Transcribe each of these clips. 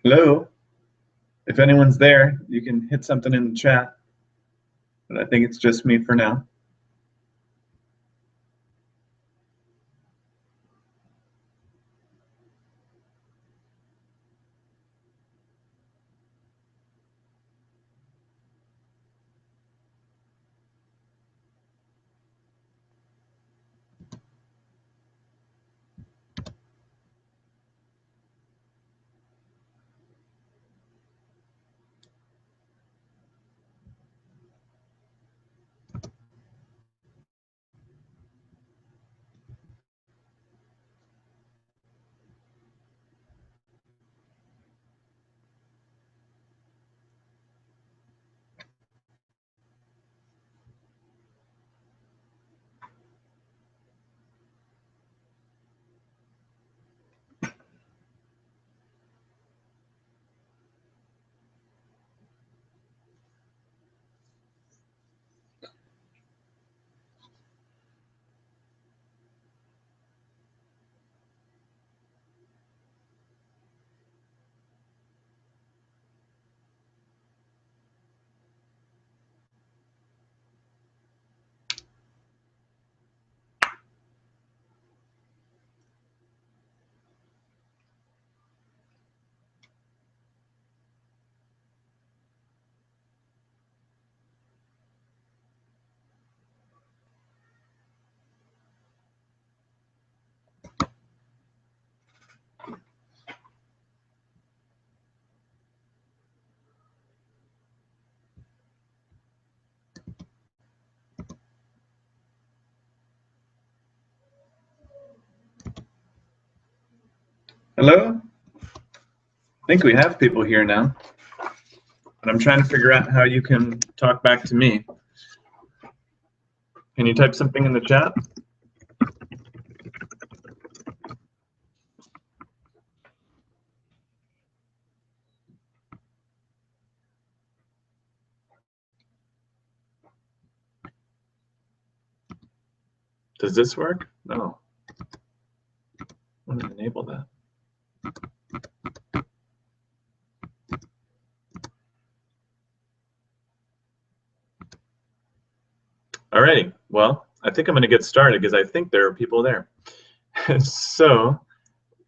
Hello. If anyone's there, you can hit something in the chat, but I think it's just me for now. Hello? I think we have people here now, but I'm trying to figure out how you can talk back to me. Can you type something in the chat? Does this work? No. I'm going to enable that. Alrighty, well, I think I'm going to get started because I think there are people there. So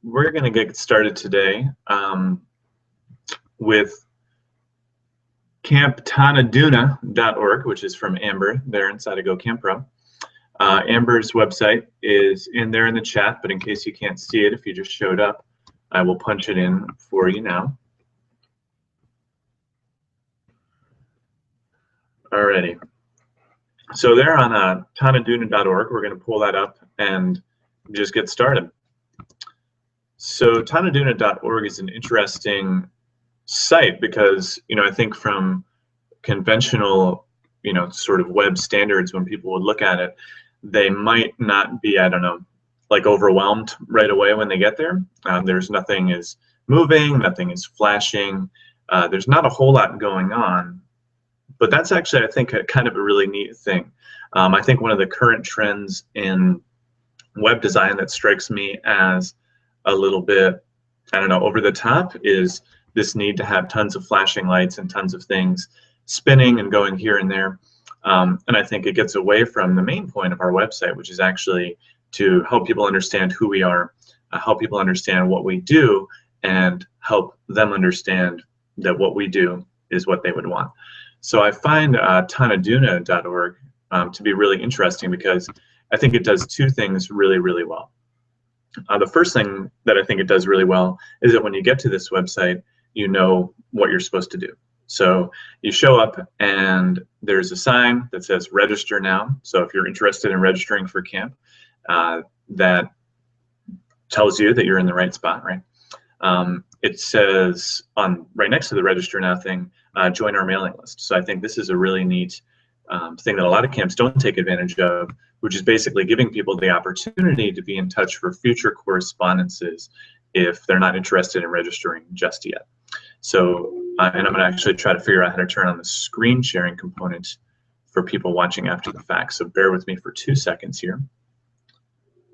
we're going to get started today with camptanaduna.org, which is from Amber there inside of GoCampPro. Amber's website is in there in the chat, but in case you can't see it, if you just showed up, I will punch it in for you now. Alrighty. So there on tanaduna.org, we're going to pull that up and just get started. So tanaduna.org is an interesting site because, I think from conventional, sort of web standards, when people would look at it, they might not be, I don't know, like overwhelmed right away when they get there. There's nothing is moving, nothing is flashing. There's not a whole lot going on. But that's actually, I think, kind of a really neat thing. I think one of the current trends in web design that strikes me as a little bit, I don't know, over the top is this need to have tons of flashing lights and tons of things spinning and going here and there. And I think it gets away from the main point of our website, which is actually to help people understand who we are, help people understand what we do, and help them understand that what we do is what they would want. So I find tanaduna.org to be really interesting because I think it does two things really, really well. The first thing that I think it does really well is that when you get to this website, you know what you're supposed to do. So you show up and there's a sign that says register now. So if you're interested in registering for camp, that tells you that you're in the right spot, right? It says right next to the register now thing, join our mailing list. So I think this is a really neat thing that a lot of camps don't take advantage of, which is basically giving people the opportunity to be in touch for future correspondences if they're not interested in registering just yet. So, and I'm going to actually try to figure out how to turn on the screen sharing component for people watching after the fact. So bear with me for 2 seconds here.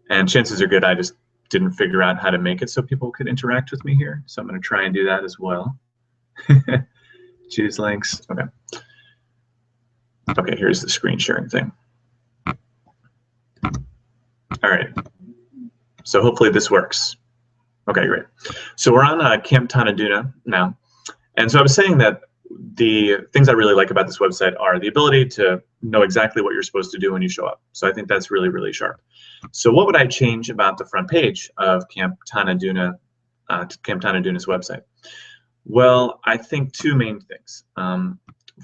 And chances are good I just didn't figure out how to make it so people could interact with me here. So I'm going to try and do that as well. Choose links. Okay. Okay, here's the screen sharing thing. All right. So hopefully this works. Okay, great. So we're on Camp Tanaduna now. And so I was saying that the things I really like about this website are the ability to know exactly what you're supposed to do when you show up. So I think that's really, really sharp. So what would I change about the front page of Camp Tanaduna's website? Well, I think two main things.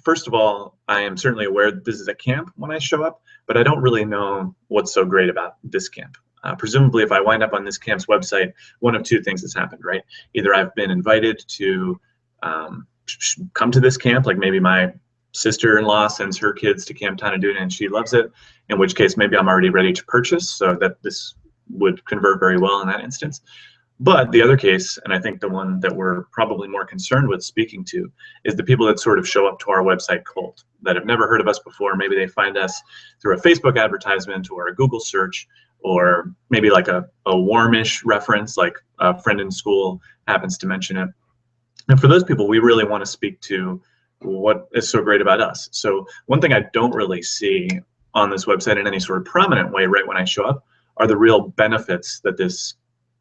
First of all, I am certainly aware that this is a camp when I show up, but I don't really know what's so great about this camp. Presumably, if I wind up on this camp's website, one of two things has happened, right? Either I've been invited to come to this camp, like maybe my sister-in-law sends her kids to Camp Tanaduna and she loves it, in which case maybe I'm already ready to purchase, so that this would convert very well in that instance. But the other case, and I think the one that we're probably more concerned with speaking to, is the people that sort of show up to our website cold, that have never heard of us before. Maybe they find us through a Facebook advertisement or a Google search, or maybe like a warmish reference, like a friend in school happens to mention it. And for those people, we really want to speak to what is so great about us. So one thing I don't really see on this website in any sort of prominent way right when I show up are the real benefits that this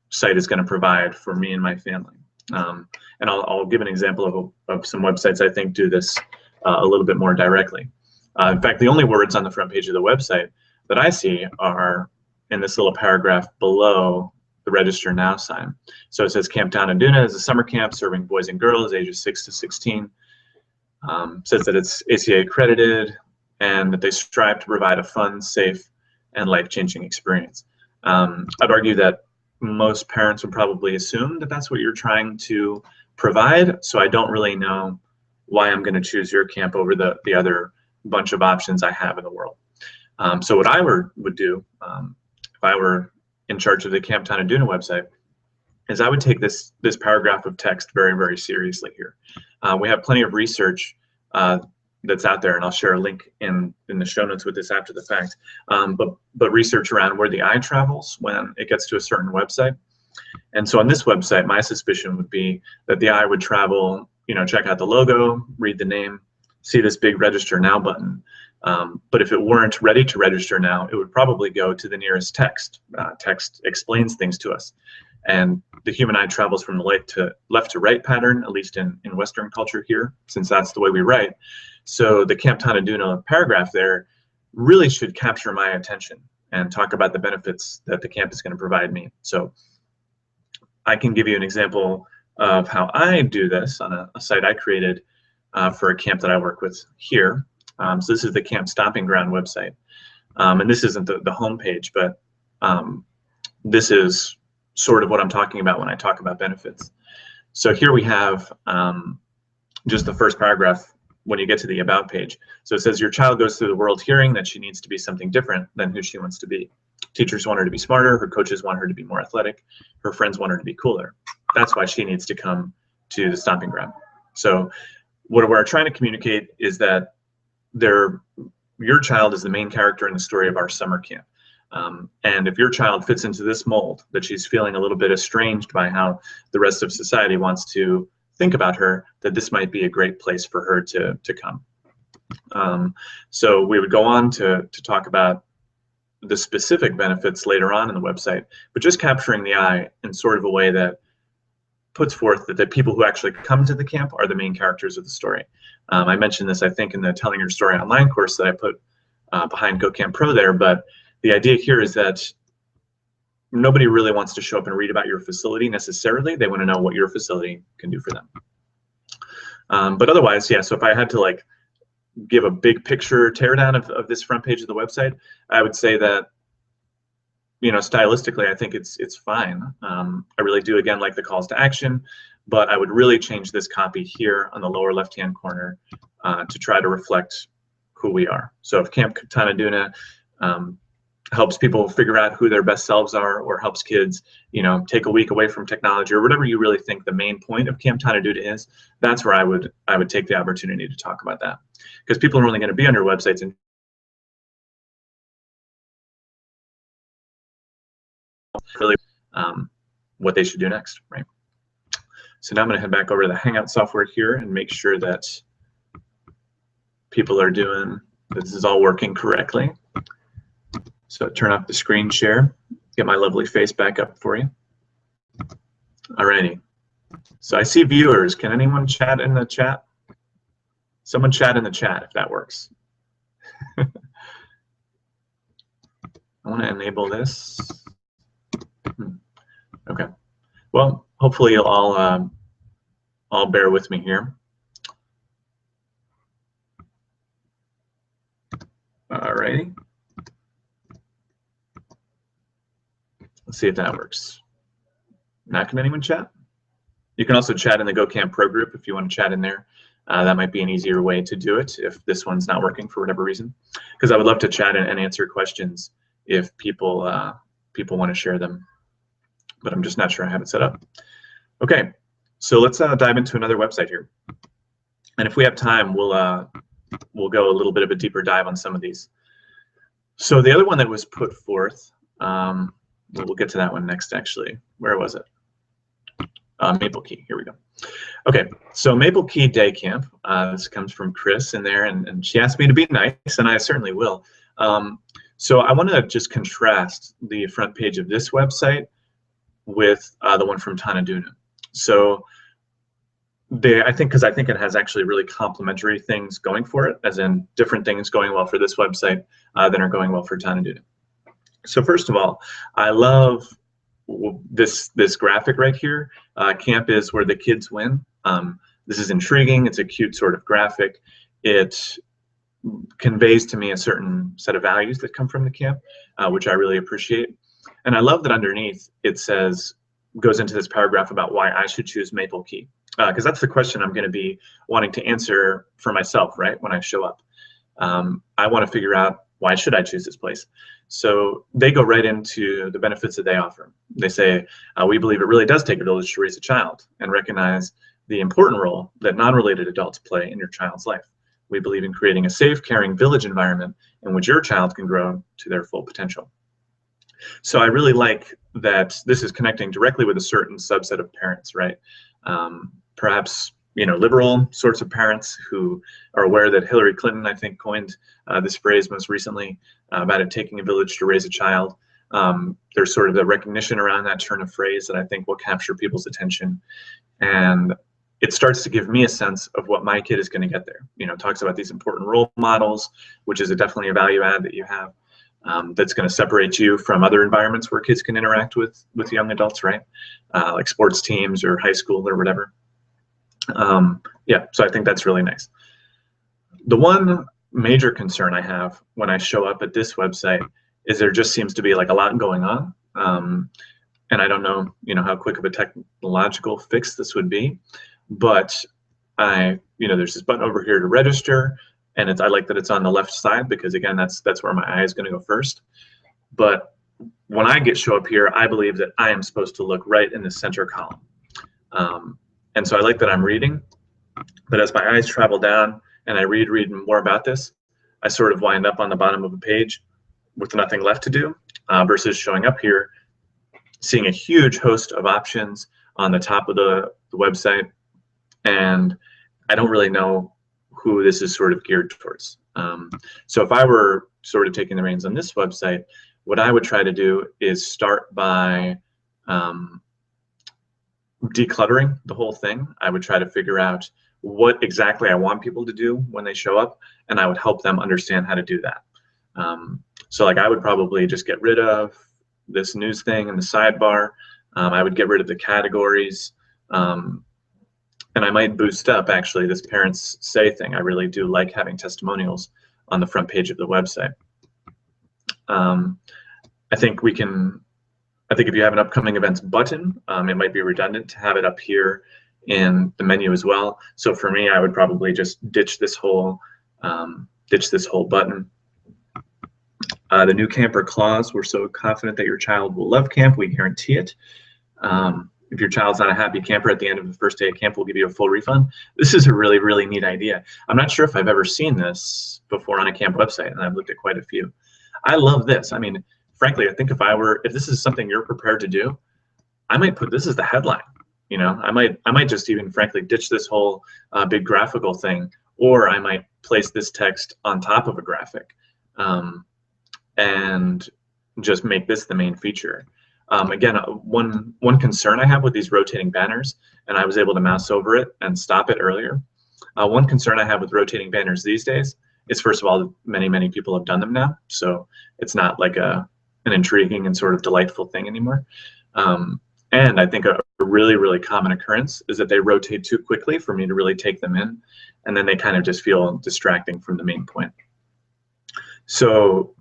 site is going to provide for me and my family. And I'll give an example of some websites I think do this a little bit more directly. In fact, the only words on the front page of the website that I see are in this little paragraph below the Register Now sign. So it says Camp Tanaduna is a summer camp serving boys and girls ages 6 to 16. Says that it's ACA accredited and that they strive to provide a fun, safe, and life-changing experience. I'd argue that most parents would probably assume that that's what you're trying to provide, so I don't really know why I'm going to choose your camp over the other bunch of options I have in the world. So what I would do if I were in charge of the Camp Tanaduna website is I would take this paragraph of text very, very seriously here. We have plenty of research that's out there, and I'll share a link in the show notes with this after the fact, but research around where the eye travels when it gets to a certain website. And so on this website, my suspicion would be that the eye would travel, check out the logo, read the name, see this big Register Now button. But if it weren't ready to register now, it would probably go to the nearest text. Text explains things to us. And the human eye travels from the left to right pattern, at least in Western culture here, since that's the way we write. So the Camp Tanaduna paragraph there really should capture my attention and talk about the benefits that the camp is going to provide me. So I can give you an example of how I do this on a site I created for a camp that I work with here. So this is the Camp Stomping Ground website. And this isn't the home page, but this is sort of what I'm talking about when I talk about benefits. So here we have just the first paragraph when you get to the About page. So it says, your child goes through the world hearing that she needs to be something different than who she wants to be. Teachers want her to be smarter, her coaches want her to be more athletic, her friends want her to be cooler. That's why she needs to come to the Stomping Ground. So what we're trying to communicate is that your child is the main character in the story of our summer camp. And if your child fits into this mold, that she's feeling a little bit estranged by how the rest of society wants to think about her, that this might be a great place for her to come. So we would go on to talk about the specific benefits later on in the website, but just capturing the eye in sort of a way that puts forth that the people who actually come to the camp are the main characters of the story. I mentioned this, I think, in the Telling Your Story Online course that I put behind GoCamp Pro there, but the idea here is that nobody really wants to show up and read about your facility necessarily. They want to know what your facility can do for them. But otherwise, yeah, so if I had to give a big picture teardown of this front page of the website, I would say that, stylistically, I think it's fine. I really do, again, like the calls to action, but I would really change this copy here on the lower left-hand corner to try to reflect who we are. So if Camp Tanaduna helps people figure out who their best selves are, or helps kids, take a week away from technology, or whatever you really think the main point of Camp Tanaduna is, that's where I would take the opportunity to talk about that. Because people are only going to be on your websites and really what they should do next, right? So now I'm going to head back over to the Hangout software here and make sure that people are doing, this is all working correctly. So turn off the screen share, get my lovely face back up for you. Alrighty. So I see viewers. Can anyone chat in the chat? Someone chat in the chat if that works. I want to enable this. Okay. Well, hopefully you'll all bear with me here. Alrighty. Let's see if that works. Now, can anyone chat? You can also chat in the GoCamp Pro group if you want to chat in there. That might be an easier way to do it if this one's not working for whatever reason. Because I would love to chat and answer questions if people want to share them. But I'm just not sure I have it set up. Okay, so let's dive into another website here. And if we have time, we'll go a little bit of a deeper dive on some of these. So the other one that was put forth, we'll get to that one next, actually. Where was it? Maple Key, here we go. Okay, so Maple Key Day Camp, this comes from Chris in there, and she asked me to be nice, and I certainly will. So I want to just contrast the front page of this website with the one from Tanaduna. So I think it has actually really complementary things going for it, as in different things going well for this website than are going well for Tanaduna. So first of all, I love this graphic right here. Camp is where the kids win. This is intriguing. It's a cute sort of graphic. It conveys to me a certain set of values that come from the camp, which I really appreciate. And I love that underneath it goes into this paragraph about why I should choose Maple Key, because that's the question I'm going to be wanting to answer for myself, right, when I show up. I want to figure out, why should I choose this place? So they go right into the benefits that they offer. They say, we believe it really does take a village to raise a child, and recognize the important role that non-related adults play in your child's life. We believe in creating a safe, caring village environment in which your child can grow to their full potential. So I really like that this is connecting directly with a certain subset of parents, right? Perhaps, liberal sorts of parents who are aware that Hillary Clinton, I think, coined this phrase most recently about it taking a village to raise a child. There's sort of the recognition around that turn of phrase that I think will capture people's attention. And it starts to give me a sense of what my kid is going to get there. It talks about these important role models, which is definitely a value add that you have. That's going to separate you from other environments where kids can interact with young adults, right? Like sports teams or high school or whatever. Yeah, so I think that's really nice. The one major concern I have when I show up at this website is there just seems to be like a lot going on. And I don't know, how quick of a technological fix this would be, but there's this button over here to register. And I like that it's on the left side because, again, that's where my eye is going to go first. But when I show up here, I believe that I am supposed to look right in the center column. And so I like that I'm reading. But as my eyes travel down and I read more about this, I sort of wind up on the bottom of a page with nothing left to do versus showing up here, seeing a huge host of options on the top of the website. And I don't really know who this is sort of geared towards. So if I were sort of taking the reins on this website, what I would try to do is start by decluttering the whole thing. I would try to figure out what exactly I want people to do when they show up, and I would help them understand how to do that. So like I would probably just get rid of this news thing in the sidebar. I would get rid of the categories. And I might boost up, actually, this parents say thing. I really do like having testimonials on the front page of the website. I think if you have an upcoming events button, it might be redundant to have it up here in the menu as well. So for me, I would probably just ditch this whole button. The new camper clause, we're so confident that your child will love camp, we guarantee it. If your child's not a happy camper at the end of the first day of camp, we'll give you a full refund. This is a really, really neat idea. I'm not sure if I've ever seen this before on a camp website, and I've looked at quite a few. I love this. I mean, frankly, I think if this is something you're prepared to do, I might put this as the headline. You know, I might just even frankly ditch this whole big graphical thing, or I might place this text on top of a graphic, and just make this the main feature. Again, one concern I have with these rotating banners, and I was able to mouse over it and stop it earlier. One concern I have with rotating banners these days is, first of all, many people have done them now, so it's not like an intriguing and sort of delightful thing anymore. And I think a really common occurrence is that they rotate too quickly for me to really take them in, and then they kind of just feel distracting from the main point. So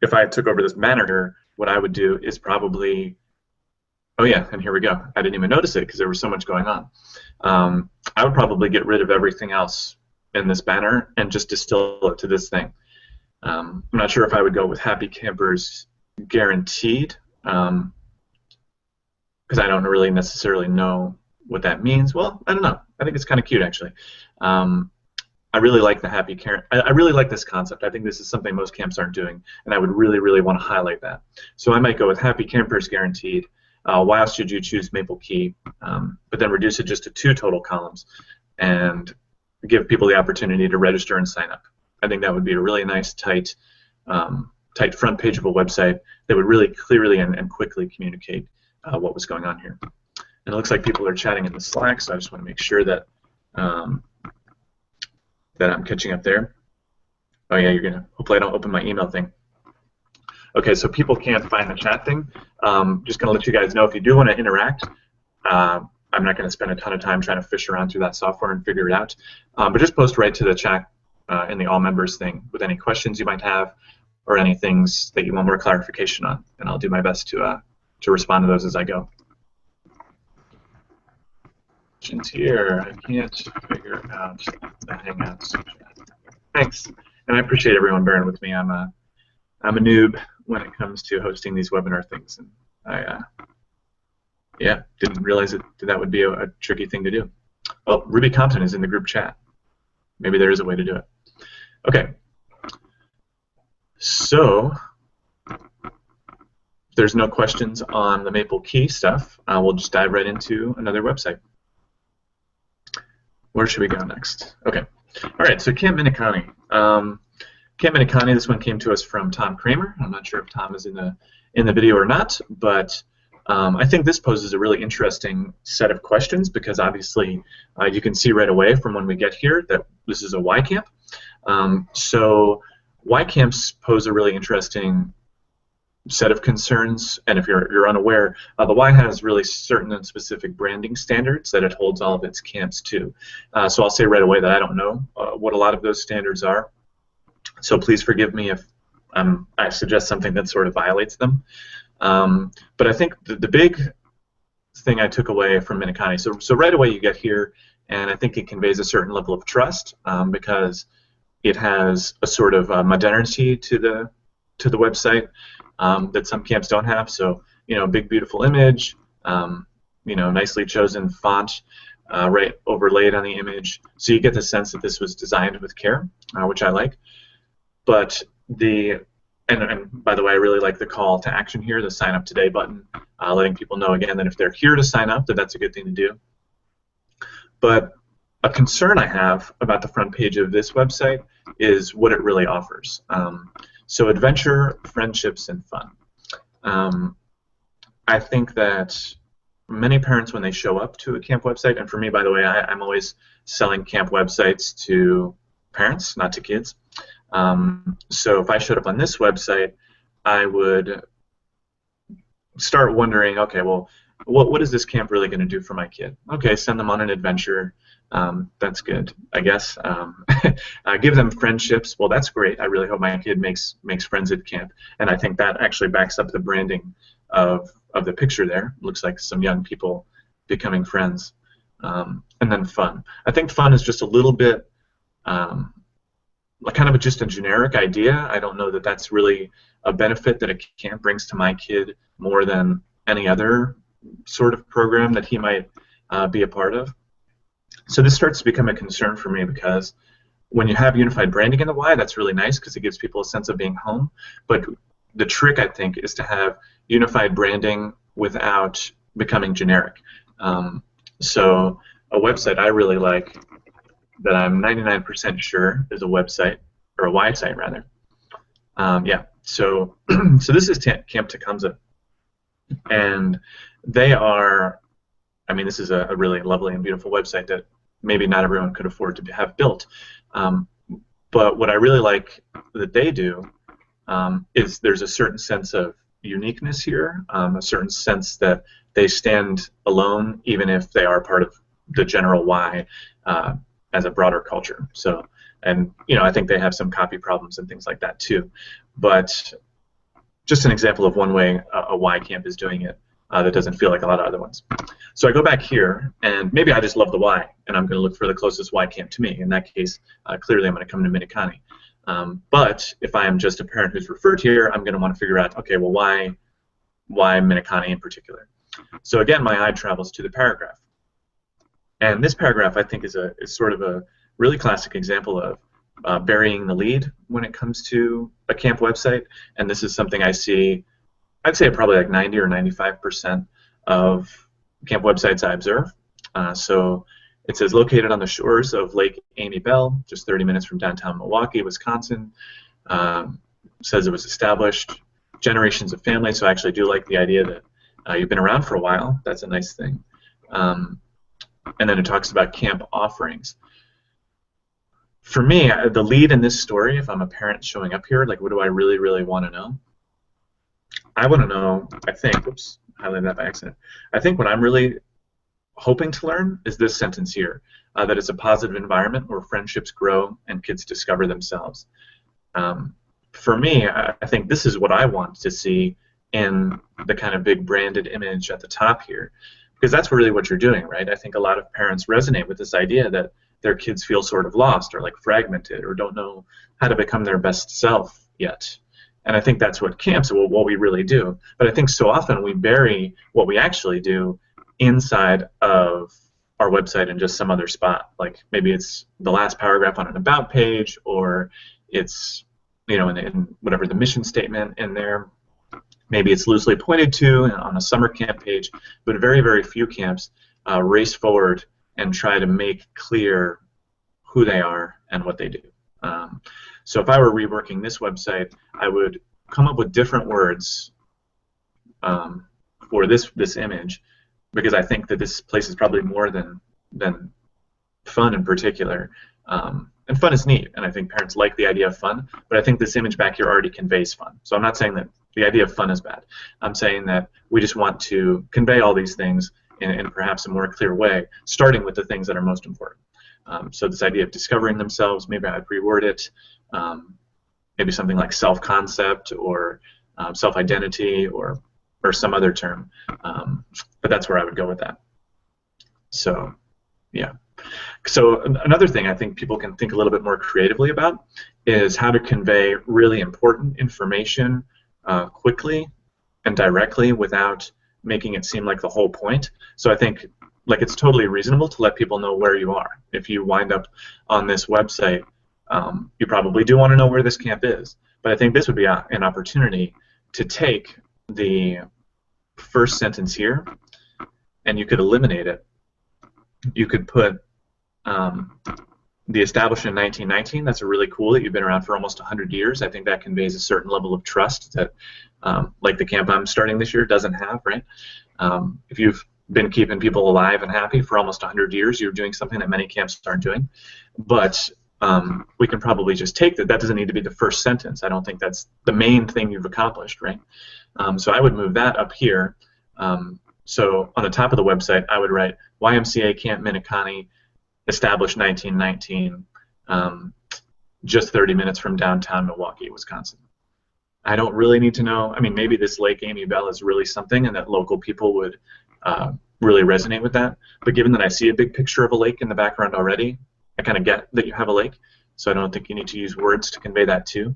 if I took over this banner here, what I would do is probably, oh yeah, and here we go. I didn't even notice it because there was so much going on. I would probably get rid of everything else in this banner and just distill it to this thing. I'm not sure if I would go with Happy Campers Guaranteed, because I don't really necessarily know what that means. Well, I don't know. I think it's kind of cute, actually. I really like the Happy Camper. I really like this concept. I think this is something most camps aren't doing, and I would really want to highlight that. So I might go with Happy Campers Guaranteed. Why else should you choose Maple Key? But then reduce it just to 2 total columns and give people the opportunity to register and sign up. I think that would be a really nice, tight front page of a website that would really clearly and quickly communicate what was going on here. And it looks like people are chatting in the Slack, so I just want to make sure that that I'm catching up there. Oh yeah, you're gonna. Hopefully I don't open my email thing. Okay, so people can't find the chat thing. Just gonna let you guys know if you do want to interact. I'm not gonna spend a ton of time trying to fish around through that software and figure it out. But just post right to the chat in the all members thing with any questions you might have or any things that you want more clarification on, and I'll do my best to respond to those as I go. Here, I can't figure out the Hangouts chat. Thanks, and I appreciate everyone bearing with me. I'm a noob when it comes to hosting these webinar things, and I yeah, didn't realize that would be a tricky thing to do. Well, Ruby Compton is in the group chat. Maybe there is a way to do it. Okay, so if there's no questions on the Maple Key stuff, we'll just dive right into another website. Where should we go next? Okay. All right, so Camp Minikani. Camp Minikani, this one came to us from Tom Kramer. I'm not sure if Tom is in the video or not, but I think this poses a really interesting set of questions because obviously you can see right away from when we get here that this is a Y camp. So Y camps pose a really interesting set of concerns, and if you're unaware, the Y has really certain and specific branding standards that it holds all of its camps to. So I'll say right away that I don't know what a lot of those standards are, so please forgive me if I suggest something that sort of violates them. But I think the big thing I took away from Minikani, so right away you get here, and I think it conveys a certain level of trust because it has a sort of modernity to the website that some camps don't have. So, you know, big beautiful image, you know, nicely chosen font, right overlaid on the image. So you get the sense that this was designed with care, which I like. But and by the way, I really like the call to action here, the sign up today button, letting people know again that if they're here to sign up, that's a good thing to do. But a concern I have about the front page of this website is what it really offers. So adventure, friendships, and fun. I think that many parents, when they show up to a camp website, and for me, by the way, I'm always selling camp websites to parents, not to kids. So if I showed up on this website, I would start wondering, okay, well, what is this camp really going to do for my kid? Okay, send them on an adventure. That's good, I guess. Give them friendships. Well, that's great. I really hope my kid makes friends at camp, and I think that actually backs up the branding of the picture there. Looks like some young people becoming friends. And then fun. I think fun is just a little bit kind of just a generic idea. I don't know that that's really a benefit that a camp brings to my kid more than any other sort of program that he might be a part of. So this starts to become a concern for me because when you have unified branding in the Y, that's really nice because it gives people a sense of being home. But the trick, I think, is to have unified branding without becoming generic. So a website I really like that I'm 99% sure is a website, or a Y site rather. Yeah, so so this is Camp Tecumseh, and they are, I mean, this is a really lovely and beautiful website that maybe not everyone could afford to have built. But what I really like that they do is there's a certain sense of uniqueness here, a certain sense that they stand alone, even if they are part of the general Y as a broader culture. So, and I think they have some copy problems and things like that too. But just an example of one way a Y camp is doing it that doesn't feel like a lot of other ones. So I go back here, and maybe I just love the Y, and I'm going to look for the closest Y camp to me. In that case, clearly I'm going to come to Minikani. But if I am just a parent who's referred here, I'm going to want to figure out, okay, well, why Minikani in particular? So again, my eye travels to the paragraph. And this paragraph, I think, is sort of a really classic example of burying the lead when it comes to a camp website. And this is something I see, I'd say probably like 90 or 95% of camp websites I observe. So it says located on the shores of Lake Amy Bell, just 30 minutes from downtown Milwaukee, Wisconsin. Says it was established generations of families, so I actually do like the idea that you've been around for a while. That's a nice thing. And then it talks about camp offerings. For me, the lead in this story, if I'm a parent showing up here, like what do I really, really want to know? I want to know, I think, oops, highlighted that by accident. I think what I'm really hoping to learn is this sentence here, that it's a positive environment where friendships grow and kids discover themselves. For me, I think this is what I want to see in the kind of big branded image at the top here, because that's really what you're doing, right? I think a lot of parents resonate with this idea that their kids feel sort of lost or like fragmented or don't know how to become their best self yet. And I think that's what camps are, what we really do. But I think so often we bury what we actually do inside of our website in just some other spot. Like maybe it's the last paragraph on an about page, or it's in whatever the mission statement in there. Maybe it's loosely pointed to on a summer camp page, but very, very few camps race forward and try to make clear who they are and what they do. So if I were reworking this website, I would come up with different words for this image, because I think that this place is probably more than fun in particular. And fun is neat, and I think parents like the idea of fun, but I think this image back here already conveys fun. So I'm not saying that the idea of fun is bad. I'm saying that we just want to convey all these things in perhaps a more clear way, starting with the things that are most important. So this idea of discovering themselves, maybe I'd reword it, maybe something like self-concept or self-identity or some other term. But that's where I would go with that. So, yeah. So another thing I think people can think a little bit more creatively about is how to convey really important information quickly and directly without making it seem like the whole point. So I think like it's totally reasonable to let people know where you are. If you wind up on this website, you probably do want to know where this camp is. But I think this would be an opportunity to take the first sentence here and you could eliminate it. You could put the established in 1919. That's a really cool that you've been around for almost 100 years. I think that conveys a certain level of trust that, like the camp I'm starting this year doesn't have, right? If you've been keeping people alive and happy for almost 100 years, you're doing something that many camps aren't doing. But we can probably just take that. That doesn't need to be the first sentence. I don't think that's the main thing you've accomplished, right? So I would move that up here. So on the top of the website, I would write YMCA Camp Minikani, established 1919, just 30 minutes from downtown Milwaukee, Wisconsin. I don't really need to know. I mean, maybe this Lake Amy Bell is really something and that local people would really resonate with that. But given that I see a big picture of a lake in the background already, I kind of get that you have a lake. So I don't think you need to use words to convey that too.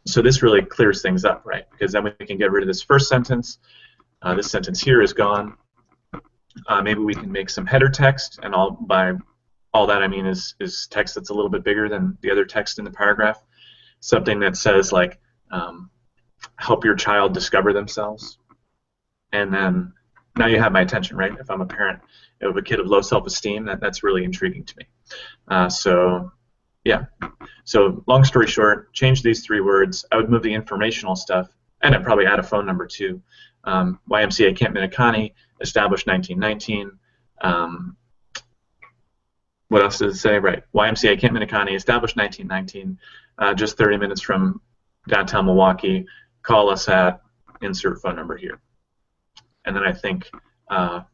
So this really clears things up, right? Because then we can get rid of this first sentence. This sentence here is gone. Maybe we can make some header text, and by all that I mean is text that's a little bit bigger than the other text in the paragraph. Something that says like, help your child discover themselves. And then now you have my attention, right? If I'm a parent of a kid of low self-esteem, that's really intriguing to me. So yeah. So long story short, change these 3 words. I would move the informational stuff, and I'd probably add a phone number too. YMCA Camp Minneconne, established 1919. What else does it say? Right. YMCA Camp Minneconne, established 1919. Just 30 minutes from downtown Milwaukee. Call us at insert phone number here. And then I think you're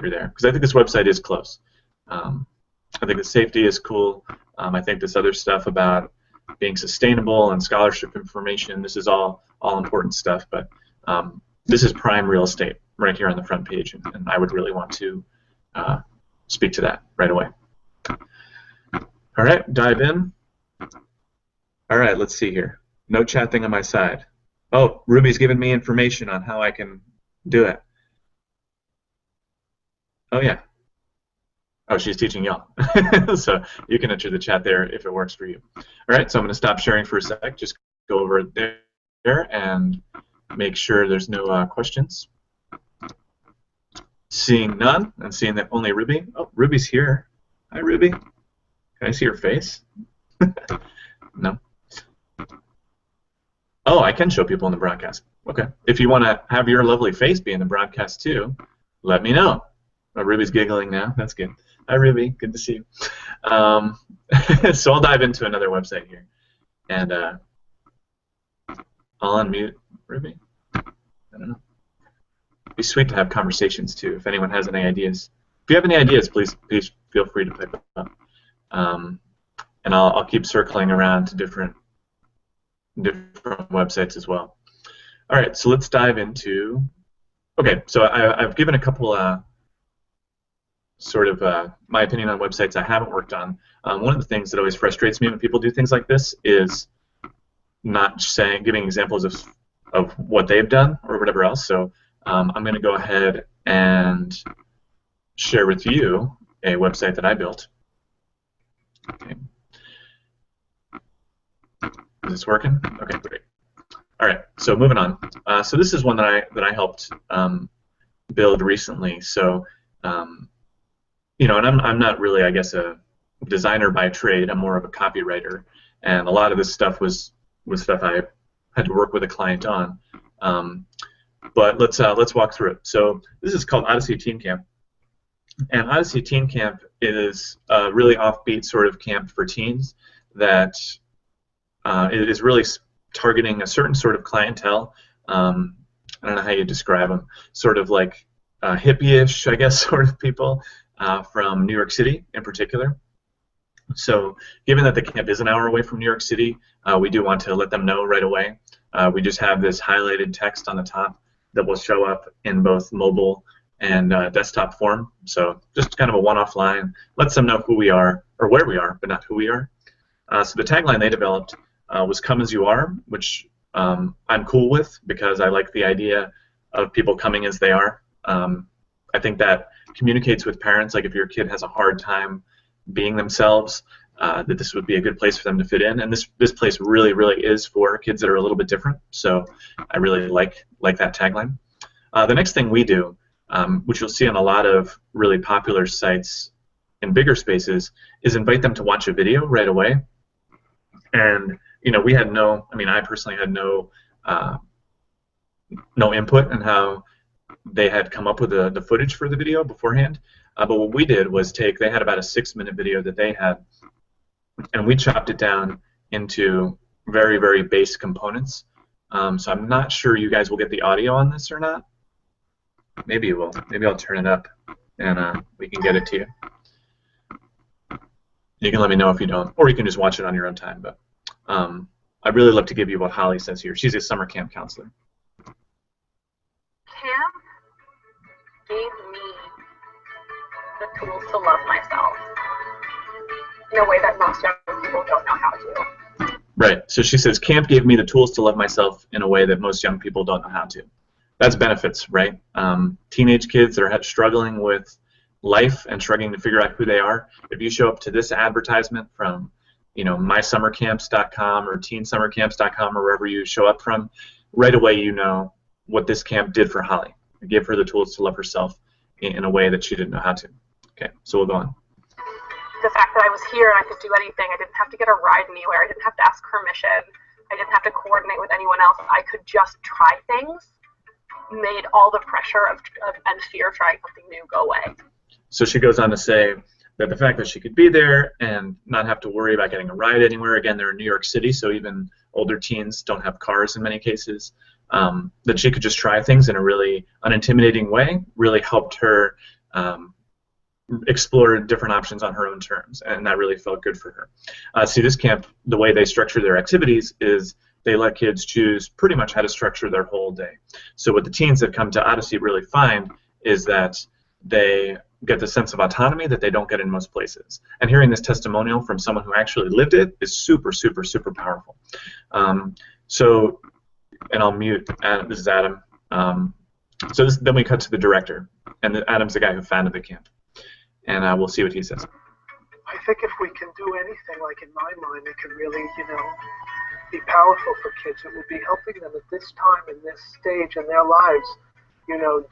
there, because I think this website is close. I think the safety is cool. I think this other stuff about being sustainable and scholarship information, this is all important stuff, but this is prime real estate right here on the front page, and I would really want to speak to that right away. All right, dive in. All right, let's see here. No chat thing on my side. Oh, Ruby's giving me information on how I can do it. Oh, yeah. Oh, she's teaching y'all. So you can enter the chat there if it works for you. All right, so I'm going to stop sharing for a sec. Just go over there and make sure there's no questions. Seeing none, and seeing that only Ruby. Oh, Ruby's here. Hi, Ruby. Can I see your face? No. Oh, I can show people in the broadcast. Okay. If you want to have your lovely face be in the broadcast too, let me know. Oh, Ruby's giggling now. That's good. Hi, Ruby. Good to see you. So I'll dive into another website here. And I'll unmute Ruby. I don't know. It'd be sweet to have conversations too, if anyone has any ideas. If you have any ideas, please feel free to pipe up. And I'll keep circling around to different websites as well. All right, so let's dive into. Okay, so I've given a couple my opinion on websites I haven't worked on. One of the things that always frustrates me when people do things like this is not giving examples of what they've done or whatever else. So I'm going to go ahead and share with you a website that I built. Okay. Is this working? Okay, great. All right, so moving on. So this is one that I helped build recently. So you know, and I'm not really, I guess, a designer by trade. I'm more of a copywriter, and a lot of this stuff was stuff I had to work with a client on. But let's walk through it. So this is called Odyssey Teen Camp, and Odyssey Teen Camp is a really offbeat sort of camp for teens that it is really targeting a certain sort of clientele. I don't know how you describe them. Sort of like hippie-ish, I guess, sort of people from New York City in particular. So given that the camp is an hour away from New York City, we do want to let them know right away. We just have this highlighted text on the top that will show up in both mobile and desktop form. So just kind of a one-off line, lets them know who we are, or where we are, but not who we are. So the tagline they developed was "Come as you are," which I'm cool with because I like the idea of people coming as they are. I think that communicates with parents, like if your kid has a hard time being themselves, that this would be a good place for them to fit in. And this place really, really is for kids that are a little bit different. So I really like that tagline. The next thing we do, which you'll see on a lot of really popular sites in bigger spaces, is invite them to watch a video right away. And you know, we had no, I mean, I personally had no input in how they had come up with the footage for the video beforehand. But what we did was they had about a 6-minute video that they had, and we chopped it down into very, very base components. So I'm not sure you guys will get the audio on this or not. Maybe you will. Maybe I'll turn it up and we can get it to you. You can let me know if you don't, or you can just watch it on your own time. But I'd really love to give you what Holly says here. She's a summer camp counselor. Camp gave me the tools to love myself in a way that most young people don't know how to. Right. So she says, camp gave me the tools to love myself in a way that most young people don't know how to. That's benefits, right? Teenage kids that are struggling with life and struggling to figure out who they are. If you show up to this advertisement from, you know, mysummercamps.com or teensummercamps.com or wherever you show up from, right away you know what this camp did for Holly, gave her the tools to love herself in a way that she didn't know how to. Okay, so we'll go on. The fact that I was here and I could do anything, I didn't have to get a ride anywhere, I didn't have to ask permission, I didn't have to coordinate with anyone else, I could just try things, made all the pressure and fear of trying something new go away. So she goes on to say that the fact that she could be there and not have to worry about getting a ride anywhere, again, they're in New York City, so even older teens don't have cars in many cases, that she could just try things in a really unintimidating way really helped her explore different options on her own terms, and that really felt good for her. See, this camp, the way they structure their activities is they let kids choose pretty much how to structure their whole day. So what the teens that come to Odyssey really find is that they get the sense of autonomy that they don't get in most places. And hearing this testimonial from someone who actually lived it is super, super, super powerful. And I'll mute, this is Adam. Then we cut to the director, and Adam's the guy who founded the camp. And we'll see what he says. I think if we can do anything, like in my mind, it can really, be powerful for kids. It would be helping them at this time, in this stage in their lives,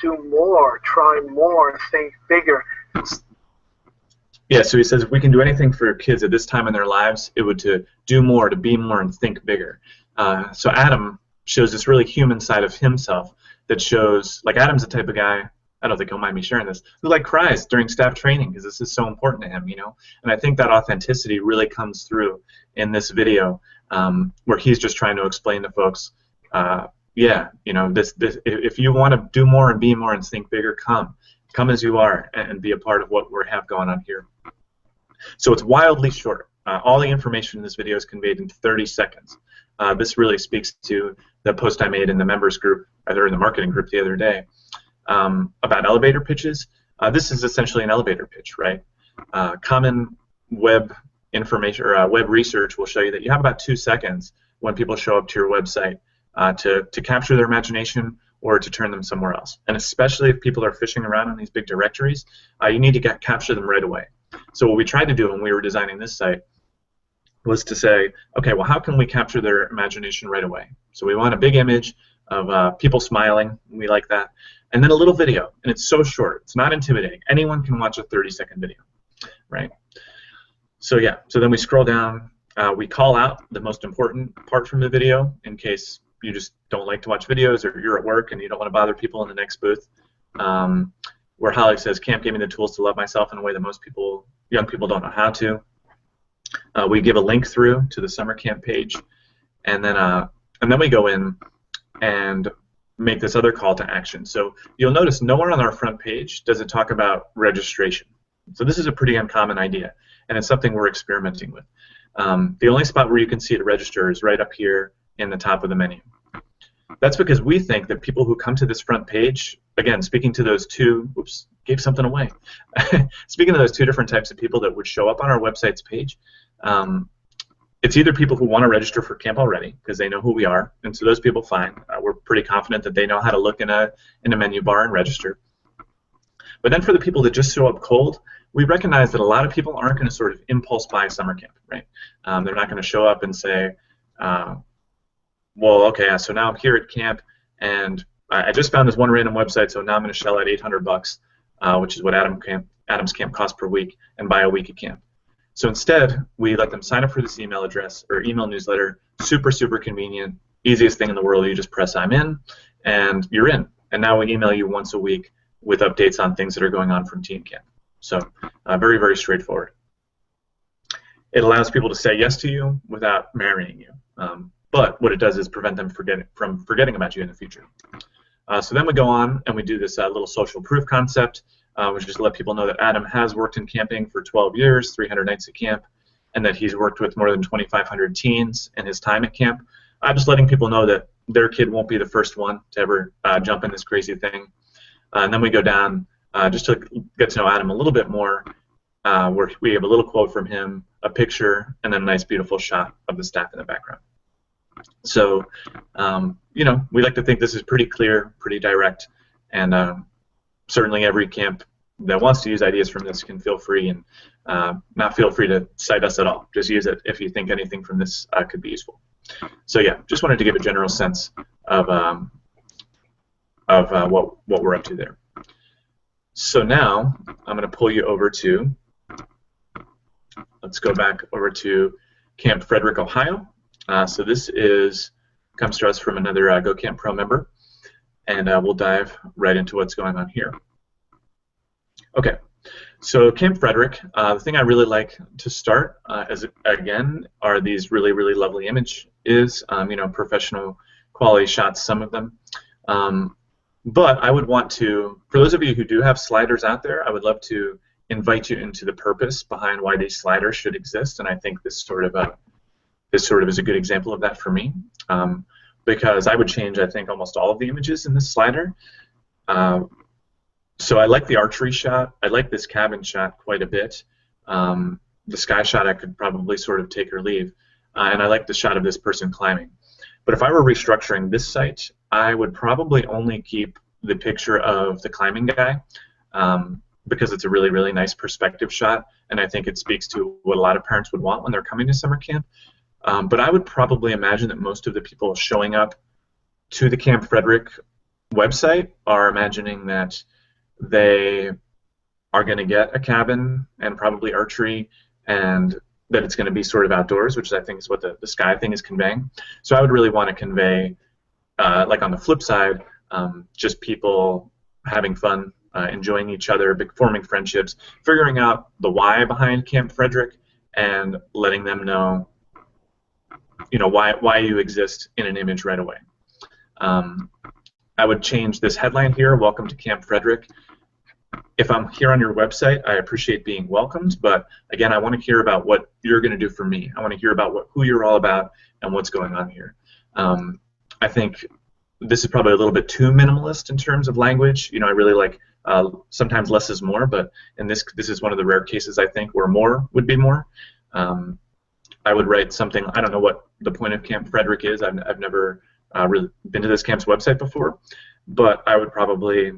do more, try more, think bigger. Yeah, so he says if we can do anything for kids at this time in their lives, it would to do more, to be more, and think bigger. So Adam shows this really human side of himself that shows, like Adam's the type of guy, I don't think he'll mind me sharing this, who cries during staff training because this is so important to him, And I think that authenticity really comes through in this video where he's just trying to explain to folks, if you want to do more and be more and think bigger, come as you are and be a part of what we have going on here. So it's wildly short. All the information in this video is conveyed in 30 seconds. This really speaks to the post I made in the members group, or in the marketing group the other day, about elevator pitches. This is essentially an elevator pitch, right? Common web information or web research will show you that you have about 2 seconds when people show up to your website to capture their imagination or to turn them somewhere else. And especially if people are fishing around on these big directories, you need to capture them right away. So what we tried to do when we were designing this site was to say, okay, well, how can we capture their imagination right away? So we want a big image of people smiling. We like that. And then a little video. And it's so short. It's not intimidating. Anyone can watch a 30-second video, right? So yeah, so then we scroll down. We call out the most important part from the video in case you just don't like to watch videos or you're at work and you don't want to bother people in the next booth. Where Holly says, camp gave me the tools to love myself in a way that most people, young people, don't know how to. We give a link through to the summer camp page, and then we go in and make this other call to action. So you'll notice nowhere on our front page does it talk about registration. So this is a pretty uncommon idea, and it's something we're experimenting with. The only spot where you can see it register is right up here in the top of the menu. That's because we think that people who come to this front page, again, speaking to those two, oops, gave something away. Speaking to those two different types of people that would show up on our website's page, it's either people who want to register for camp already because they know who we are, and so those people, fine. We're pretty confident that they know how to look in a menu bar and register. But then for the people that just show up cold, we recognize that a lot of people aren't going to sort of impulse buy summer camp, right? They're not going to show up and say, well, okay, so now I'm here at camp, and I just found this one random website, so now I'm going to shell out $800, which is what Adam's camp costs per week, and buy a week at camp. So instead, we let them sign up for this email address or email newsletter. Super, super convenient. Easiest thing in the world. You just press I'm in, and you're in. And now we email you once a week with updates on things that are going on from teen camp. So very, very straightforward. It allows people to say yes to you without marrying you. But what it does is prevent them from forgetting about you in the future. So then we go on and we do this little social proof concept, which is to let people know that Adam has worked in camping for 12 years, 300 nights at camp, and that he's worked with more than 2,500 teens in his time at camp. Just letting people know that their kid won't be the first one to ever jump in this crazy thing. And then we go down just to get to know Adam a little bit more, where we have a little quote from him, a picture, and then a nice, beautiful shot of the staff in the background. So, we like to think this is pretty clear, pretty direct, and certainly every camp that wants to use ideas from this can feel free and not feel free to cite us at all. Just use it if you think anything from this could be useful. So yeah, just wanted to give a general sense of of what we're up to there. So now I'm going to pull you over to, let's go back over to Camp Frederick, Ohio. So this comes to us from another GoCamp Pro member, and we'll dive right into what's going on here. Okay, so Camp Frederick, the thing I really like to start, again, are these really, really lovely images, you know, professional quality shots, some of them. But I would want to, for those of you who do have sliders out there, I would love to invite you into the purpose behind why these sliders should exist, and I think this sort of is a good example of that for me, because I would change, I think, almost all of the images in this slider. So I like the archery shot. I like this cabin shot quite a bit. The sky shot I could probably sort of take or leave, and I like the shot of this person climbing. But if I were restructuring this site, I would probably only keep the picture of the climbing guy, because it's a really, really nice perspective shot, and I think it speaks to what a lot of parents would want when they're coming to summer camp. But I would probably imagine that most of the people showing up to the Camp Frederick website are imagining that they are going to get a cabin and probably archery, and that it's going to be sort of outdoors, which I think is what the sky thing is conveying. So I would really want to convey, like on the flip side, just people having fun, enjoying each other, forming friendships, figuring out the why behind Camp Frederick, and letting them know, you know, why you exist in an image right away. I would change this headline here, "Welcome to Camp Frederick." If I'm here on your website, I appreciate being welcomed, but again, I want to hear about what you're going to do for me. I want to hear about who you're all about and what's going on here. I think this is probably a little bit too minimalist in terms of language. You know, I really like sometimes less is more, but in this is one of the rare cases, I think, where more would be more. I would write something, I don't know what the point of Camp Frederick is. I've never really been to this camp's website before, but I would probably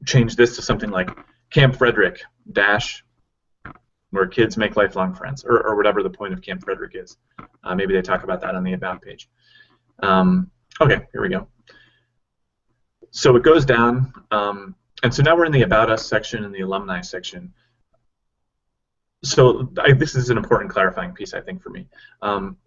change this to something like Camp Frederick dash where kids make lifelong friends, or whatever the point of Camp Frederick is. Maybe they talk about that on the About page. Okay, here we go. So it goes down, and so now we're in the About Us section and the Alumni section. So this is an important clarifying piece, I think, for me.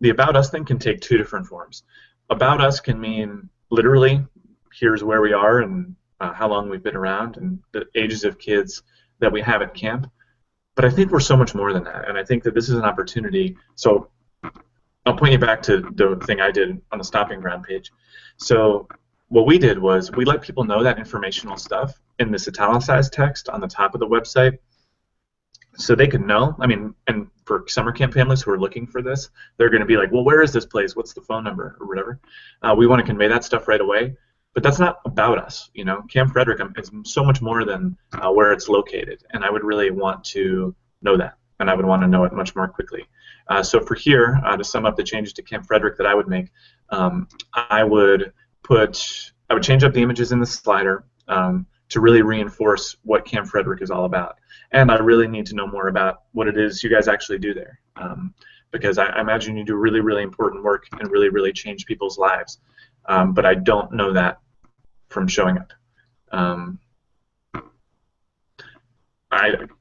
The About Us thing can take two different forms. About Us can mean literally, here's where we are and how long we've been around and the ages of kids that we have at camp. But I think we're so much more than that, and I think that this is an opportunity. So I'll point you back to the thing I did on the Stopping Ground page. So what we did was we let people know that informational stuff in this italicized text on the top of the website, so they could know. I mean, and for summer camp families who are looking for this, they're going to be like, well, where is this place? What's the phone number or whatever? We want to convey that stuff right away. But that's not about us, you know. Camp Frederick is so much more than where it's located, and I would really want to know that, and I would want to know it much more quickly. So for here, to sum up the changes to Camp Frederick that I would make, I would change up the images in the slider to really reinforce what Camp Frederick is all about, and I really need to know more about what it is you guys actually do there, because I imagine you do really, really important work and really, really change people's lives, but I don't know that from showing up.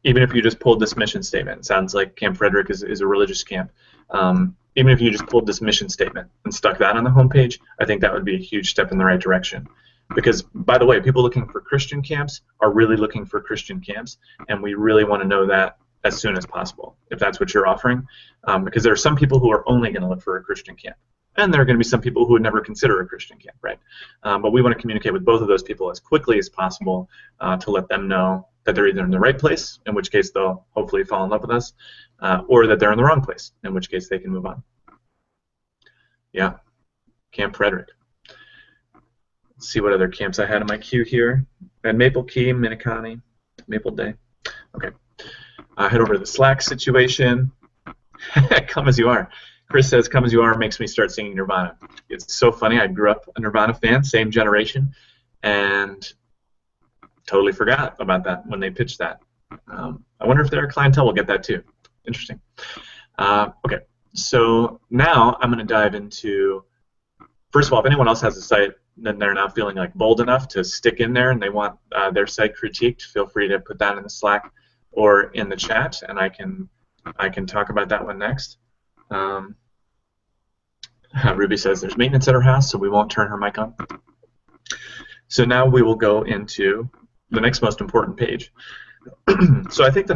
Even if you just pulled this mission statement, it sounds like Camp Frederick is a religious camp. Even if you just pulled this mission statement and stuck that on the homepage, I think that would be a huge step in the right direction. Because, by the way, people looking for Christian camps are really looking for Christian camps, and we really want to know that as soon as possible, if that's what you're offering. Because there are some people who are only going to look for a Christian camp. And there are going to be some people who would never consider a Christian camp, right? But we want to communicate with both of those people as quickly as possible to let them know that they're either in the right place, in which case they'll hopefully fall in love with us, or that they're in the wrong place, in which case they can move on. Yeah, Camp Frederick. Let's see what other camps I had in my queue here. I had Maple Key, Minikani, Maple Day. Okay. Head over to the Slack situation. Come as you are. Chris says, "Come as you are" makes me start singing Nirvana. It's so funny. I grew up a Nirvana fan, same generation, and totally forgot about that when they pitched that. I wonder if their clientele will get that too. Interesting. Okay, so now I'm going to dive into, first of all, if anyone else has a site then they're not feeling like bold enough to stick in there and they want their site critiqued, feel free to put that in the Slack or in the chat, and I can talk about that one next. Ruby says there's maintenance at her house, so we won't turn her mic on. So now we will go into the next most important page. So I think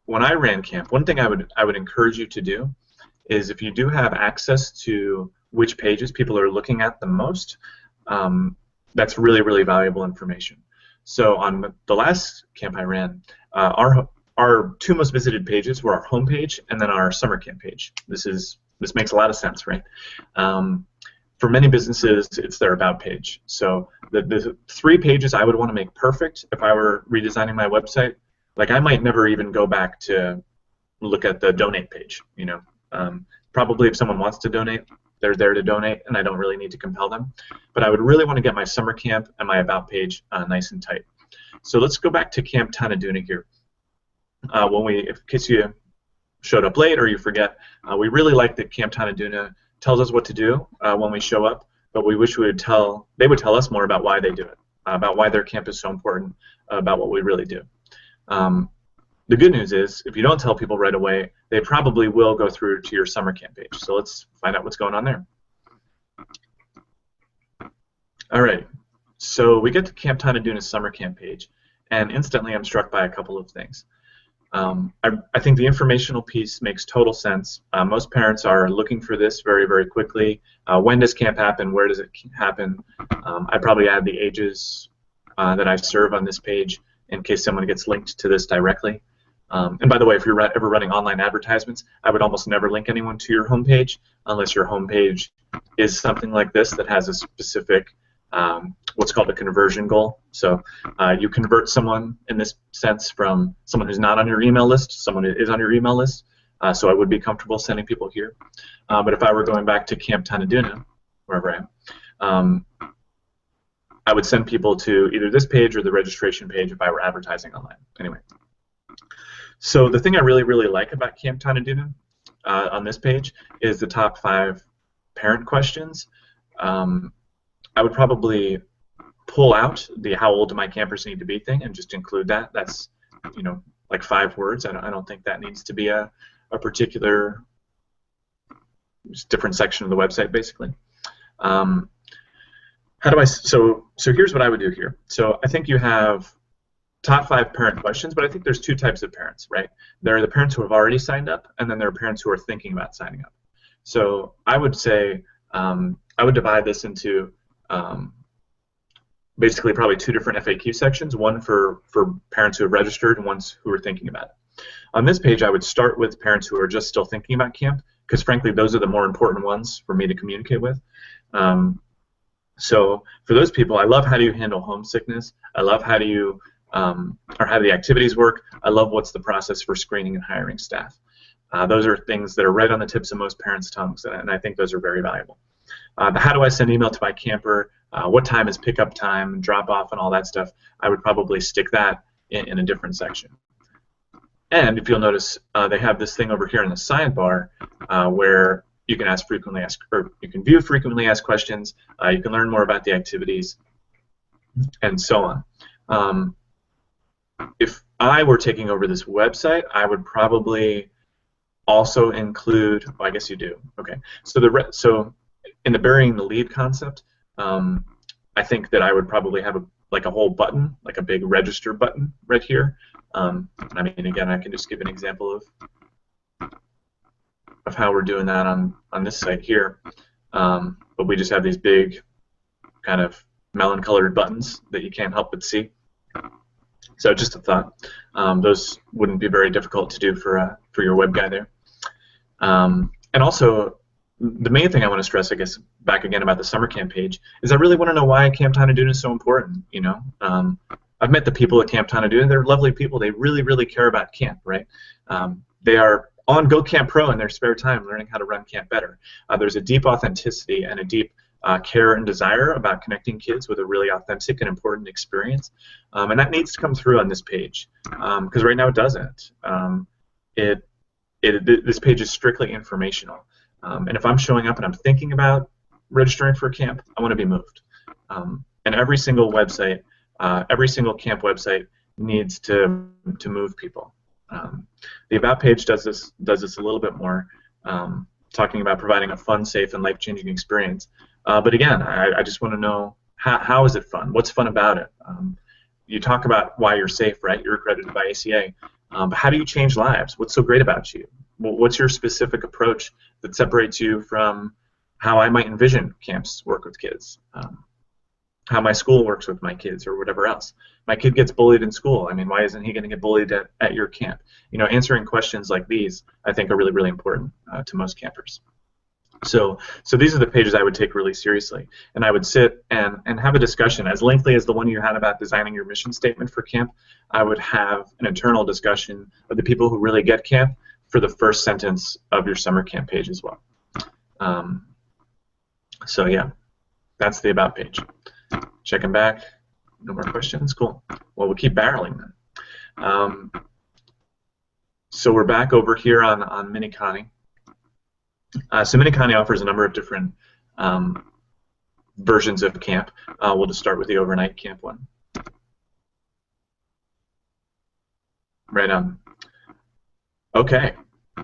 when I ran camp, one thing I would encourage you to do is, if you do have access to which pages people are looking at the most, that's really, really valuable information. So on the last camp I ran, our two most visited pages were our home page and then our summer camp page. This makes a lot of sense, right? For many businesses, it's their about page. So the 3 pages I would want to make perfect if I were redesigning my website. Like, I might never even go back to look at the donate page. Probably if someone wants to donate, they're there to donate, and I don't really need to compel them. But I would really want to get my summer camp and my about page nice and tight. So let's go back to Camp Tanaduna here. In case you showed up late or you forget, we really like that Camp Tanaduna tells us what to do when we show up, but we wish they would tell us more about why they do it, about why their camp is so important, about what we really do. The good news is, if you don't tell people right away, they probably will go through to your summer camp page. So let's find out what's going on there. All right, so we get to Camp Tanaduna's summer camp page, and instantly I'm struck by a couple of things. I think the informational piece makes total sense. Most parents are looking for this very, very quickly. When does camp happen? Where does it happen? I'd probably add the ages that I serve on this page in case someone gets linked to this directly. And by the way, if you're ever running online advertisements, I would almost never link anyone to your homepage unless your homepage is something like this that has a specific what's called a conversion goal. So you convert someone in this sense from someone who's not on your email list to someone who is on your email list. So I would be comfortable sending people here. But if I were going back to Camp Tanaduna, wherever I am, I would send people to either this page or the registration page if I were advertising online. Anyway. So the thing I really, really like about Camp Tanaduna on this page is the top 5 parent questions. I would probably pull out the "how old do my campers need to be" thing and just include that. That's, like 5 words. I don't think that needs to be a particular different section of the website, basically. So here's what I would do here. So I think you have top 5 parent questions, but I think there's 2 types of parents, right? There are the parents who have already signed up, and then there are parents who are thinking about signing up. So I would say I would divide this into basically probably 2 different FAQ sections, one for parents who have registered and ones who are thinking about it. On this page, I would start with parents who are just still thinking about camp, because frankly, those are the more important ones for me to communicate with. So for those people, I love how do you handle homesickness. I love how do you or how do the activities work. I love what's the process for screening and hiring staff. Those are things that are right on the tips of most parents' tongues, and I think those are very valuable. How do I send email to my camper? What time is pickup time, drop off, and all that stuff? I would probably stick that in a different section. And if you'll notice, they have this thing over here in the sidebar where you can you can view frequently asked questions. You can learn more about the activities, and so on. If I were taking over this website, I would probably also include. Oh, I guess you do. Okay. So in the burying the lead concept, I think that I would probably have a whole button, like a big register button right here. I mean, again, I can just give an example of how we're doing that on this site here. But we just have these big kind of melon-colored buttons that you can't help but see. So just a thought. Those wouldn't be very difficult to do for your web guy there. And also, the main thing I want to stress, I guess, back again about the summer camp page, is I really want to know why Camp Tanaduna is so important. I've met the people at Camp Tanaduna. They're lovely people. They really, really care about camp, right? They are on Go Camp Pro in their spare time learning how to run camp better. There's a deep authenticity and a deep care and desire about connecting kids with a really authentic and important experience. And that needs to come through on this page, because right now it doesn't. This page is strictly informational. And if I'm showing up and I'm thinking about registering for a camp, I want to be moved. And every single website, every single camp website needs to move people. The About page does this a little bit more, talking about providing a fun, safe, and life-changing experience. But again, I just want to know, how is it fun? What's fun about it? You talk about why you're safe, right? You're accredited by ACA. But how do you change lives? What's so great about you? What's your specific approach that separates you from how I might envision camps work with kids? How my school works with my kids, or whatever else. My kid gets bullied in school. I mean, why isn't he going to get bullied at your camp? You know, answering questions like these, I think, are really, really important to most campers. So these are the pages I would take really seriously, and I would sit and have a discussion as lengthy as the one you had about designing your mission statement for camp. I would have an internal discussion of the people who really get camp for the first sentence of your summer camp page as well. So yeah, that's the About page. Checking back. No more questions? Cool. Well, we'll keep barreling then. So we're back over here on Miniconnie. So Miniconnie offers a number of different versions of camp. We'll just start with the overnight camp one. Right on. Okay.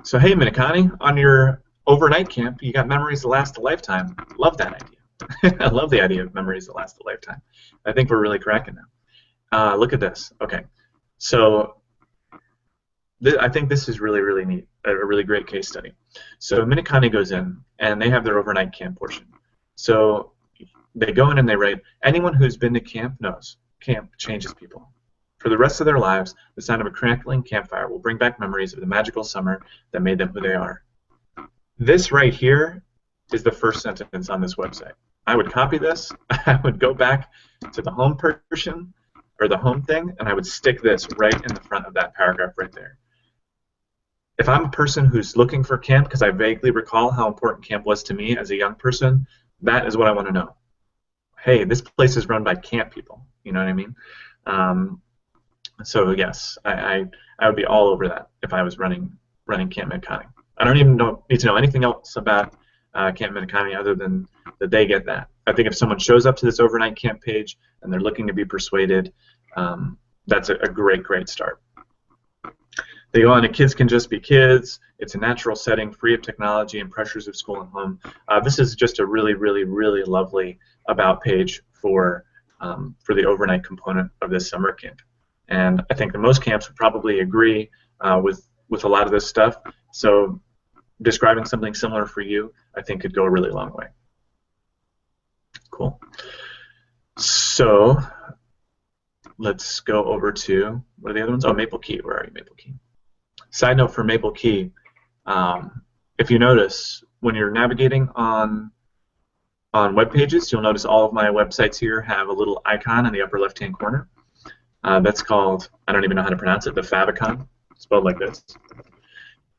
So hey, Miniconnie, on your overnight camp, you got memories that last a lifetime. Love that idea. I love the idea of memories that last a lifetime. I think we're really cracking now. Look at this. Okay. So I think this is really, really neat, a really great case study. So Miniconnie goes in, and they have their overnight camp portion. So they go in and they write, anyone who's been to camp knows camp changes people. For the rest of their lives, the sound of a crackling campfire will bring back memories of the magical summer that made them who they are. This right here is the first sentence on this website. I would copy this, I would go back to the home portion, or the home thing, and I would stick this right in the front of that paragraph right there. If I'm a person who's looking for camp because I vaguely recall how important camp was to me as a young person, that is what I want to know. Hey, this place is run by camp people. You know what I mean? So yes, I would be all over that if I was running Camp Miniconnie. I don't even need to know anything else about Camp Miniconnie other than that they get that. I think if someone shows up to this overnight camp page and they're looking to be persuaded, that's a great, great start. They go on to kids can just be kids. It's a natural setting, free of technology and pressures of school and home. This is just a really, really, really lovely About page for the overnight component of this summer camp. And I think that most camps would probably agree with a lot of this stuff. So describing something similar for you, I think, could go a really long way. Cool. So let's go over to, what are the other ones? Oh, Maple Key. Where are you, Maple Key? Side note for Maple Key, if you notice, when you're navigating on web pages, you'll notice all of my websites here have a little icon in the upper left-hand corner. That's called, I don't even know how to pronounce it, the favicon, spelled like this.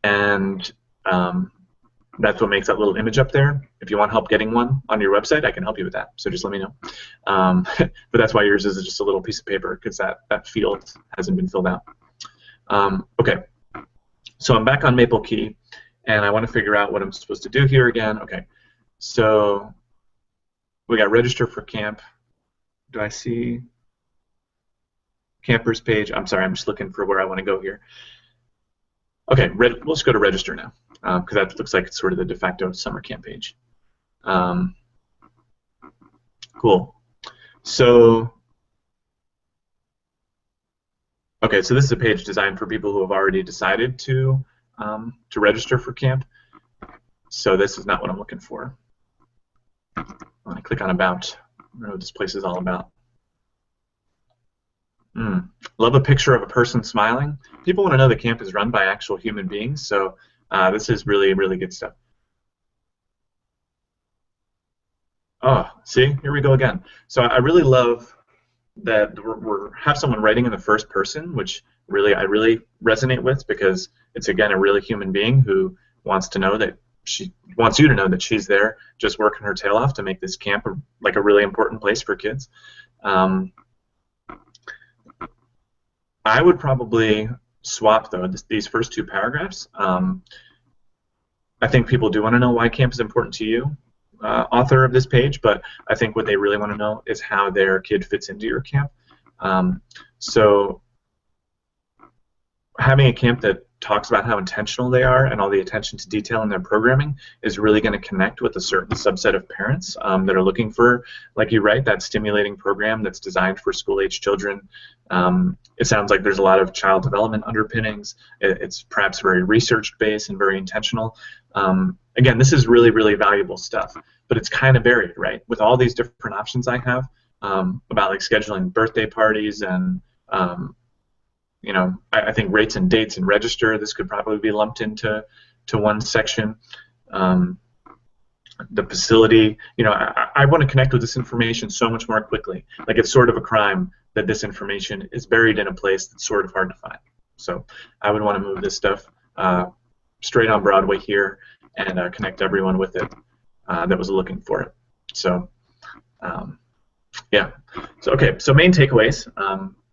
And that's what makes that little image up there. If you want help getting one on your website, I can help you with that. So just let me know. But that's why yours is just a little piece of paper, because that field hasn't been filled out. Okay, so I'm back on Maple Key, and I want to figure out what I'm supposed to do here again. Okay, so we got register for camp. Do I see campers page? I'm sorry, I'm just looking for where I want to go here. Okay, let's go to register now, because that looks like it's sort of the de facto summer camp page. Cool. So, okay, so this is a page designed for people who have already decided to register for camp. So this is not what I'm looking for. I'm going to click on About. I don't know what this place is all about. Love a picture of a person smiling. People want to know the camp is run by actual human beings, so this is really, really good stuff. Oh, see, here we go again. So I really love that we have someone writing in the first person, which I really resonate with, because it's, again, a really human being who wants to know that she wants you to know that she's there just working her tail off to make this camp like a really important place for kids. I would probably swap, though, these first two paragraphs. I think people do want to know why camp is important to you. author of this page, but I think what they really want to know is how their kid fits into your camp. So having a camp that talks about how intentional they are and all the attention to detail in their programming is really going to connect with a certain subset of parents that are looking for, like you write, that stimulating program that's designed for school-age children. It sounds like there's a lot of child development underpinnings. It's perhaps very research-based and very intentional. Again, this is really, really valuable stuff, but it's kind of varied, right? With all these different options I have about like scheduling birthday parties and you know, I think rates and dates and register, this could probably be lumped into one section. The facility, you know, I want to connect with this information so much more quickly. Like, it's sort of a crime that this information is buried in a place that's sort of hard to find. So I would want to move this stuff straight on Broadway here and connect everyone with it that was looking for it. So yeah. So okay. So main takeaways.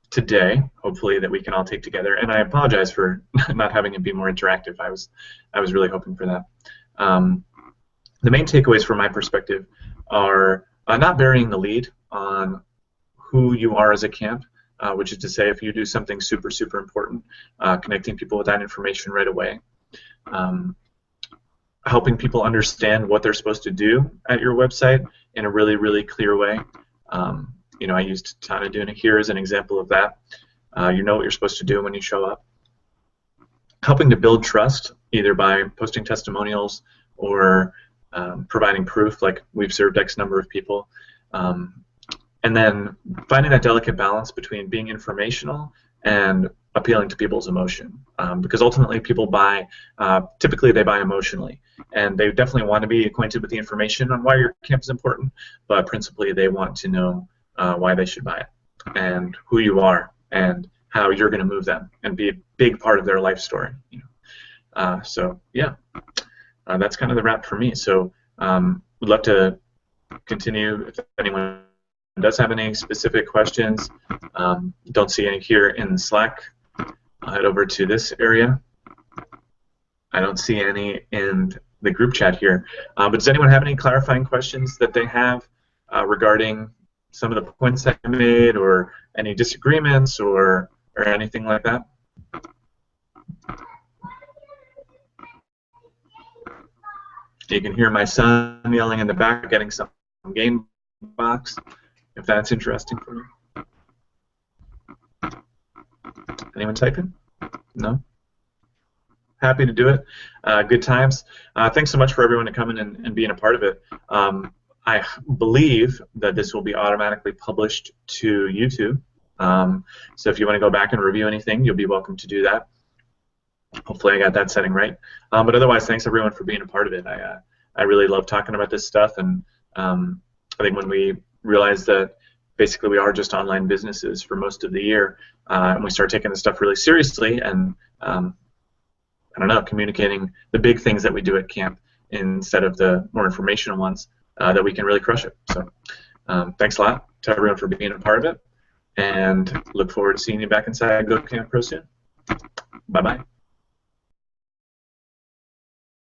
Today, hopefully, that we can all take together, and I apologize for not having it be more interactive. I was really hoping for that. The main takeaways from my perspective are not burying the lead on who you are as a camp, which is to say, if you do something super, super important, connecting people with that information right away, helping people understand what they're supposed to do at your website in a really, really clear way. You know, I used Tanaduna here as an example of that. You know what you're supposed to do when you show up. Helping to build trust, either by posting testimonials or providing proof, like we've served X number of people. And then finding that delicate balance between being informational and appealing to people's emotion. Because ultimately people buy, typically they buy emotionally. And they definitely want to be acquainted with the information on why your camp is important, but principally they want to know why they should buy it, and who you are, and how you're going to move them, and be a big part of their life story. You know, so yeah, that's kind of the wrap for me. So would love to continue if anyone does have any specific questions. Don't see any here in the Slack. I'll head over to this area. I don't see any in the group chat here. But does anyone have any clarifying questions that they have regarding some of the points that I made, or any disagreements, or anything like that? You can hear my son yelling in the back, getting some game box, if that's interesting for you. Anyone typing? No? Happy to do it. Good times. Thanks so much for everyone to come in and being a part of it. I believe that this will be automatically published to YouTube. So if you want to go back and review anything, you'll be welcome to do that. Hopefully I got that setting right. But otherwise, thanks everyone for being a part of it. I really love talking about this stuff, and I think when we realize that basically we are just online businesses for most of the year, and we start taking this stuff really seriously and I don't know, communicating the big things that we do at camp instead of the more informational ones, that we can really crush it. So thanks a lot to everyone for being a part of it, and look forward to seeing you back inside Go Camp Pro soon. Bye-bye.